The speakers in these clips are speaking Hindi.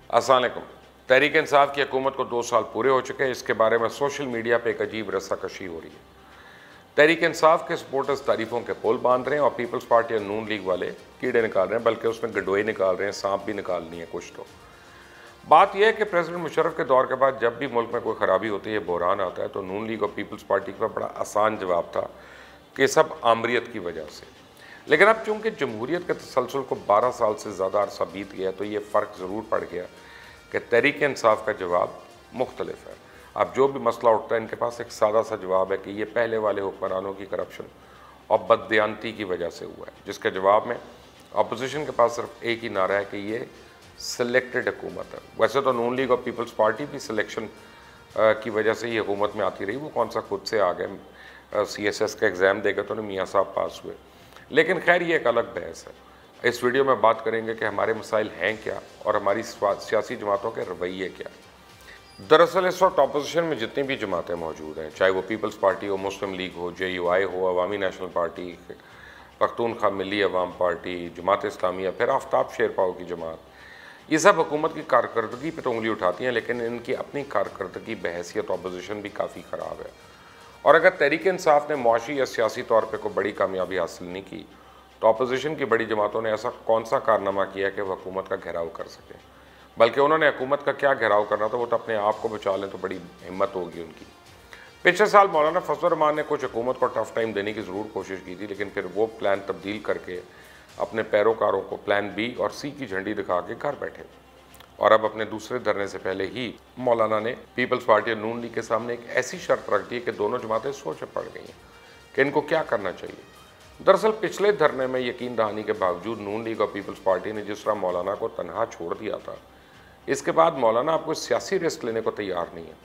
अस्सलाम वालेकुम। तहरीक इंसाफ की हुकूमत को 2 साल पूरे हो चुके हैं। इसके बारे में सोशल मीडिया पे एक अजीब रस्साकशी हो रही है। तहरीक इंसाफ के सपोर्टर्स तारीफों के पोल बांध रहे हैं और पीपल्स पार्टी और नून लीग वाले कीड़े निकाल रहे हैं, बल्कि उसमें गडोई निकाल रहे हैं, सांप भी निकालनी है कुछ। तो बात यह है कि प्रेसिडेंट मुशर्रफ के दौर के बाद जब भी मुल्क में कोई ख़राबी होती है, बहरान आता है, तो नून लीग और पीपल्स पार्टी का बड़ा आसान जवाब था कि सब आमरीत की वजह से। लेकिन अब चूंकि जमहूरियत के तसलसल को 12 साल से ज़्यादा अरसा बीत गया, तो ये फ़र्क ज़रूर पड़ गया कि तहरीक इंसाफ का जवाब मुख्तलिफ है। अब जो भी मसला उठता है, इनके पास एक सादा सा जवाब है कि ये पहले वाले हुक्मरानों की करप्शन और बददियानती की वजह से हुआ है, जिसके जवाब में अपोजिशन के पास सिर्फ एक ही नारा है कि ये सिलेक्टेड हुकूमत है। वैसे तो नून लीग और पीपल्स पार्टी भी सिलेक्शन की वजह से ही हुकूमत में आती रही। वो कौन सा खुद से आ गए, CSS का एग्ज़ाम देकर तो मियाँ साहब पास हुए। लेकिन खैर ये एक अलग बहस है। इस वीडियो में बात करेंगे कि हमारे मसाइल हैं क्या और हमारी सियासी जमातों के रवैये क्या। दरअसल इस वक्त अपोजिशन में जितनी भी जमातें मौजूद हैं, चाहे वो पीपल्स पार्टी हो, मुस्लिम लीग हो, JUI हो, अवामी नेशनल पार्टी, पख्तूनख्वा मिली अवाम पार्टी, जमात इस्लामिया, फिर आफ्ताब शेरपाओ की जमात, ये सब हुकूमत की कारकर्दगी पर तो उंगली उठाती हैं, लेकिन इनकी अपनी कारकर्दगी बहैसियत अपोजिशन भी काफ़ी ख़राब है। और अगर तहरीक इंसाफ ने मुआशी या सियासी तौर पर कोई बड़ी कामयाबी हासिल नहीं की, तो अपोजिशन की बड़ी जमातों ने ऐसा कौन सा कारनामा किया कि वह हुकूमत का घेराव कर सकें। बल्कि उन्होंने हुकूमत का क्या घेराव करना था, वो तो अपने आप को बचा लें तो बड़ी हिम्मत होगी उनकी। पिछले साल मौलाना फजल रहमान ने कुछ हुकूमत को टफ टाइम देने की ज़रूर कोशिश की थी, लेकिन फिर वो प्लान तब्दील करके अपने पैरोकारों को प्लान B और C की झंडी दिखा के घर बैठे। और अब अपने दूसरे धरने से पहले ही मौलाना ने पीपल्स पार्टी और नून लीग के सामने एक ऐसी शर्त रख दी कि दोनों जमातें सोच पड़ गई हैं कि इनको क्या करना चाहिए। दरअसल पिछले धरने में यकीन दहानी के बावजूद नून लीग और पीपल्स पार्टी ने जिस तरह मौलाना को तनहा छोड़ दिया था, इसके बाद मौलाना अब कोई सियासी रिस्क लेने को तैयार नहीं है।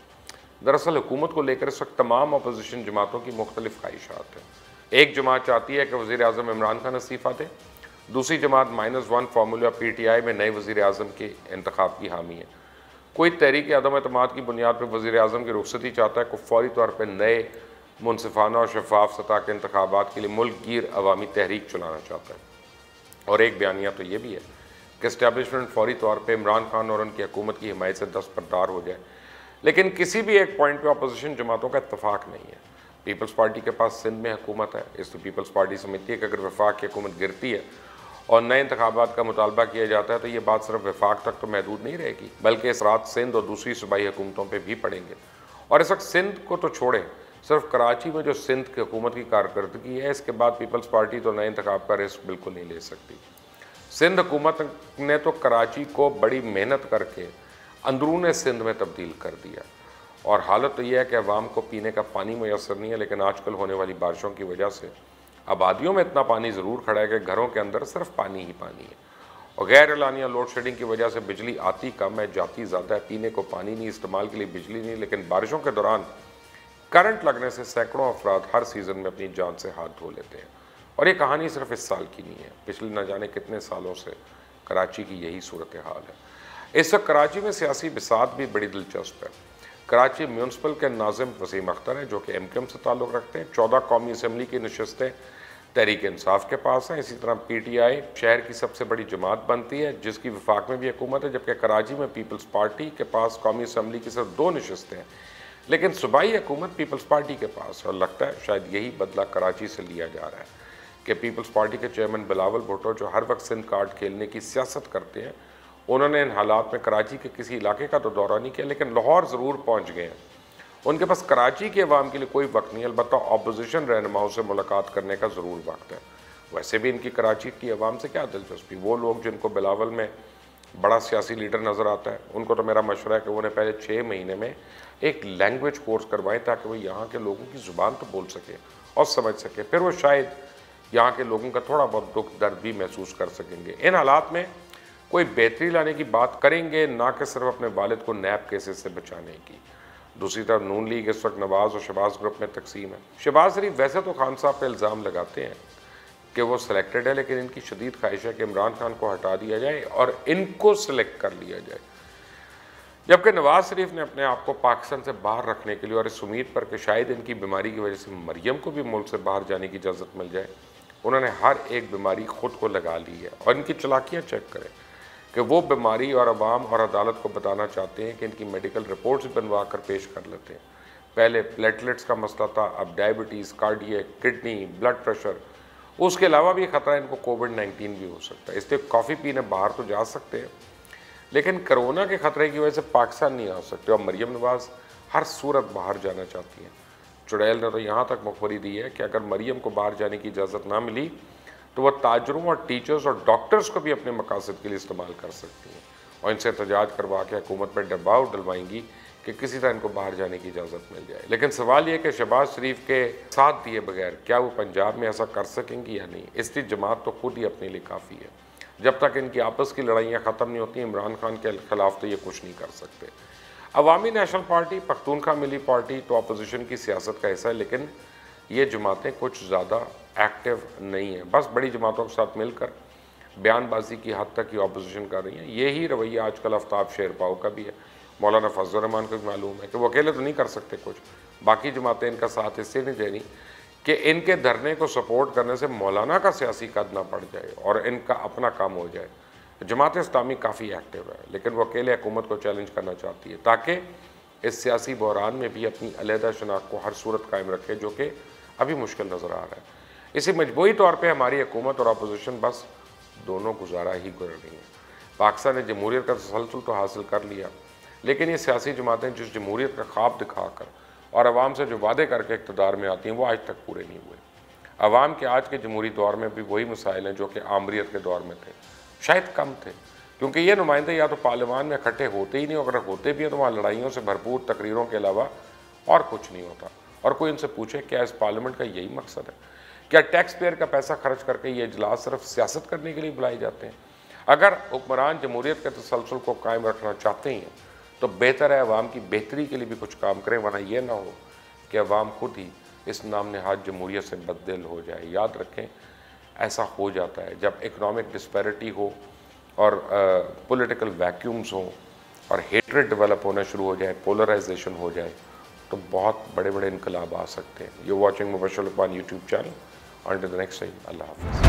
दरअसल हुकूमत को लेकर इस वक्त तमाम अपोजिशन जमातों की मुख्तलिफ ख्वाहिशात हैं। एक जमात चाहती है कि वज़ीर आज़म इमरान खान इस्तीफ़ा दे, दूसरी जमात -1 फार्मूला PTI में नए वज़ीर आज़म के इंतखाब की हामी है। कोई तहरीक अदम एतमाद की बुनियाद पर वज़ीर आज़म की रुखसती चाहता है, कोई फौरी तौर पर नए मुनसिफाना और शफाफ सतह के इंतखाबात के लिए मुल्क गिर अवामी तहरीक चलाना चाहता है। और एक बयानिया तो ये भी है कि इस्टेब्लिशमेंट फौरी तौर पर इमरान खान और उनकी हुकूमत की हिमायत से दस्तबरदार हो जाए। लेकिन किसी भी एक पॉइंट पर अपोजिशन जमातों का इत्तफाक नहीं है। पीपल्स पार्टी के पास सिंध में हुकूमत है, इसलिए पीपल्स पार्टी समझती है कि अगर वफाक की हुकूमत गिरती है और नए इंतखाबात का मुतालबा किया जाता है, तो ये बात सिर्फ वफाक तक तो महदूद नहीं रहेगी, बल्कि इस रात सिंध और दूसरी सूबाई हुकूमतों पर भी पड़ेंगे। और इस वक्त सिंध को तो छोड़ें, सिर्फ कराची में जो सिंध की हुकूमत की कारकर्दगी है, इसके बाद पीपल्स पार्टी तो नए इंतखाब का रिस्क बिल्कुल नहीं ले सकती। सिंध हुकूमत ने तो कराची को बड़ी मेहनत करके अंदरून सिंध में तब्दील कर दिया, और हालत तो यह है कि अवाम को पीने का पानी मैसर नहीं है। लेकिन आजकल होने वाली बारिशों की वजह से आबादियों में इतना पानी ज़रूर खड़ा है कि घरों के अंदर सिर्फ पानी ही पानी है। और गैर एलानिया लोड शेडिंग की वजह से बिजली आती कम है, जाती ज़्यादा है, पीने को पानी नहीं, इस्तेमाल के लिए बिजली नहीं। लेकिन बारिशों के दौरान करंट लगने से सैकड़ों अफराद हर सीज़न में अपनी जान से हाथ धो लेते हैं। और ये कहानी सिर्फ इस साल की नहीं है, पिछले न जाने कितने सालों से कराची की यही सूरत हाल है। इस वक्त कराची में सियासी बिसात भी बड़ी दिलचस्प है। कराची म्यूनसिपल के नाज़िम वसीम अख्तर हैं, जो कि MKM से ताल्लुक़ रखते हैं। 14 कौमी असम्बली की नशस्तें तहरीक इंसाफ के पास हैं। इसी तरह PTI शहर की सबसे बड़ी जमात बनती है, जिसकी वफाक में भी हुकूमत है, जबकि कराची में पीपल्स पार्टी के पास कौमी असम्बली की सिर्फ 2 नशस्तें हैं, लेकिन सूबाई हुकूमत पीपल्स पार्टी के पास है। और लगता है शायद यही बदला कराची से लिया जा रहा है कि पीपल्स पार्टी के चेयरमैन बिलावल भुट्टो, जो हर वक्त सिंध कार्ड खेलने की सियासत करते हैं, उन्होंने इन हालात में कराची के किसी इलाके का तो दौरा नहीं किया, लेकिन लाहौर ज़रूर पहुँच गए हैं। उनके पास कराची के अवाम के लिए कोई वक्त नहीं है, अलबत्ता अपोजिशन रहनुमाओं से मुलाकात करने का ज़रूर वक्त है। वैसे भी इनकी कराची की अवाम से क्या दिलचस्पी। वो लोग जिनको बिलावल में बड़ा सियासी लीडर नज़र आता है, उनको तो मेरा मशवरा है कि उन्हें पहले 6 महीने में एक लैंग्वेज कोर्स करवाएं, ताकि वो यहाँ के लोगों की ज़ुबान तो बोल सके और समझ सके। फिर वो शायद यहाँ के लोगों का थोड़ा बहुत दुख दर्द भी महसूस कर सकेंगे। इन हालात में कोई बेहतरी लाने की बात करेंगे, ना कि सिर्फ अपने वालिद को नैब केसेस से बचाने की। दूसरी तरफ नून लीग इस वक्त नवाज़ और शहबाज ग्रुप में तकसीम है। शहबाज शरीफ वैसे तो खान साहब पर इल्ज़ाम लगाते हैं कि वो सिलेक्टेड है, लेकिन इनकी शदीद ख्वाहिश है कि इमरान खान को हटा दिया जाए और इनको सिलेक्ट कर लिया जाए। जबकि नवाज़ शरीफ ने अपने आप को पाकिस्तान से बाहर रखने के लिए और इस उम्मीद पर कि शायद इनकी बीमारी की वजह से मरियम को भी मुल्क से बाहर जाने की इजाज़त मिल जाए, उन्होंने हर एक बीमारी खुद को लगा ली है। और इनकी चालाकियाँ चेक करें। कि वो बीमारी और अवाम और अदालत को बताना चाहते हैं कि इनकी मेडिकल रिपोर्ट्स बनवा कर पेश कर लेते हैं। पहले प्लेटलेट्स का मसला था, अब diabetes, cardiac, kidney, blood pressure, उसके अलावा भी खतरा इनको कोविड-19 भी हो सकता है। इसलिए कॉफ़ी पीने बाहर तो जा सकते हैं, लेकिन कोरोना के ख़तरे की वजह से पाकिस्तान नहीं आ सकते। और मरियम नवाज़ हर सूरत बाहर जाना चाहती हैं। चुड़ैल ने तो यहाँ तक मुखबरी दी है कि अगर मरियम को बाहर जाने की इजाज़त ना मिली तो वह ताजरों और टीचर्स और डॉक्टर्स को भी अपने मकासद के लिए इस्तेमाल कर सकती हैं और इनसे एहतजाज करवा के हुकूमत पर दबाव डलवाएंगी कि किसी तरह इनको बाहर जाने की इजाज़त मिल जाए। लेकिन सवाल ये कि शहबाज शरीफ के साथ दिए बगैर क्या वो पंजाब में ऐसा कर सकेंगी या नहीं। इसलिए जमात तो खुद ही अपने लिए काफ़ी है। जब तक इनकी आपस की लड़ाइयाँ ख़त्म नहीं होती, इमरान खान के खिलाफ तो ये कुछ नहीं कर सकते। अवामी नेशनल पार्टी, पख्तूनख्वा मिली पार्टी तो अपोजिशन की सियासत का हिस्सा है, लेकिन ये जमातें कुछ ज़्यादा एक्टिव नहीं है। बस बड़ी जमातों के साथ मिलकर बयानबाजी की हद तक ये अपोजिशन कर रही हैं। यही रवैया आजकल आफ्ताब शेरपाव का भी है। मौलाना फजल रहमान को भी मालूम है कि वो अकेले तो नहीं कर सकते कुछ, बाकी जमातें इनका साथ इससे नहीं दे रही कि इनके धरने को सपोर्ट करने से मौलाना का सियासी कद ना पड़ जाए और इनका अपना काम हो जाए। जमात इस्लामी काफ़ी एक्टिव है, लेकिन वो अकेले हुकूमत को चैलेंज करना चाहती है ताकि इस सियासी बहरान में भी अपनी अलहदा शनाख्त को हर सूरत कायम रखे, जो कि अभी मुश्किल नज़र आ रहा है। इसी मजबूरी तौर पर हमारी हुकूमत और अपोजिशन बस दोनों गुजारा ही कर रही हैं। पाकिस्तान ने जमहूरियत का तसलसल तो हासिल कर लिया, लेकिन ये सियासी जमातें जिस जमहूरियत का ख्वाब दिखाकर और आवाम से जो वादे करके इक़्तिदार में आती हैं वो आज तक पूरे नहीं हुए। आवाम के आज के जमहूरी दौर में भी वही मसाइल हैं जो कि आमरीत के दौर में थे, शायद कम थे, क्योंकि ये नुमाइंदे या तो पार्लियामान में इकट्ठे होते ही नहीं, अगर होते भी हैं तो वहाँ लड़ाइयों से भरपूर तकरीरों के अलावा और कुछ नहीं होता। और कोई इनसे पूछे क्या इस पार्लियामेंट का यही मकसद है? क्या टैक्स पेयर का पैसा खर्च करके ये इजलास सिर्फ सियासत करने के लिए बुलाए जाते हैं? अगर हुक्मरान जमहूरियत के तसलसल को कायम रखना चाहते हैं तो बेहतर है अवाम की बेहतरी के लिए भी कुछ काम करें, वरना यह ना हो कि अवाम खुद ही इस नाम नहाद जमहूरियत से बददिल हो जाए। याद रखें, ऐसा हो जाता है जब इकनॉमिक डिस्पैरिटी हो और पॉलिटिकल वैक्यूम्स हो और हेट्रेड डेवलप होना शुरू हो जाए, पोलराइजेशन हो जाए, तो बहुत बड़े बड़े इनकलाब आ सकते हैं। You watching Mubashar Luqman YouTube channel. Until the next time, Allah Hafiz.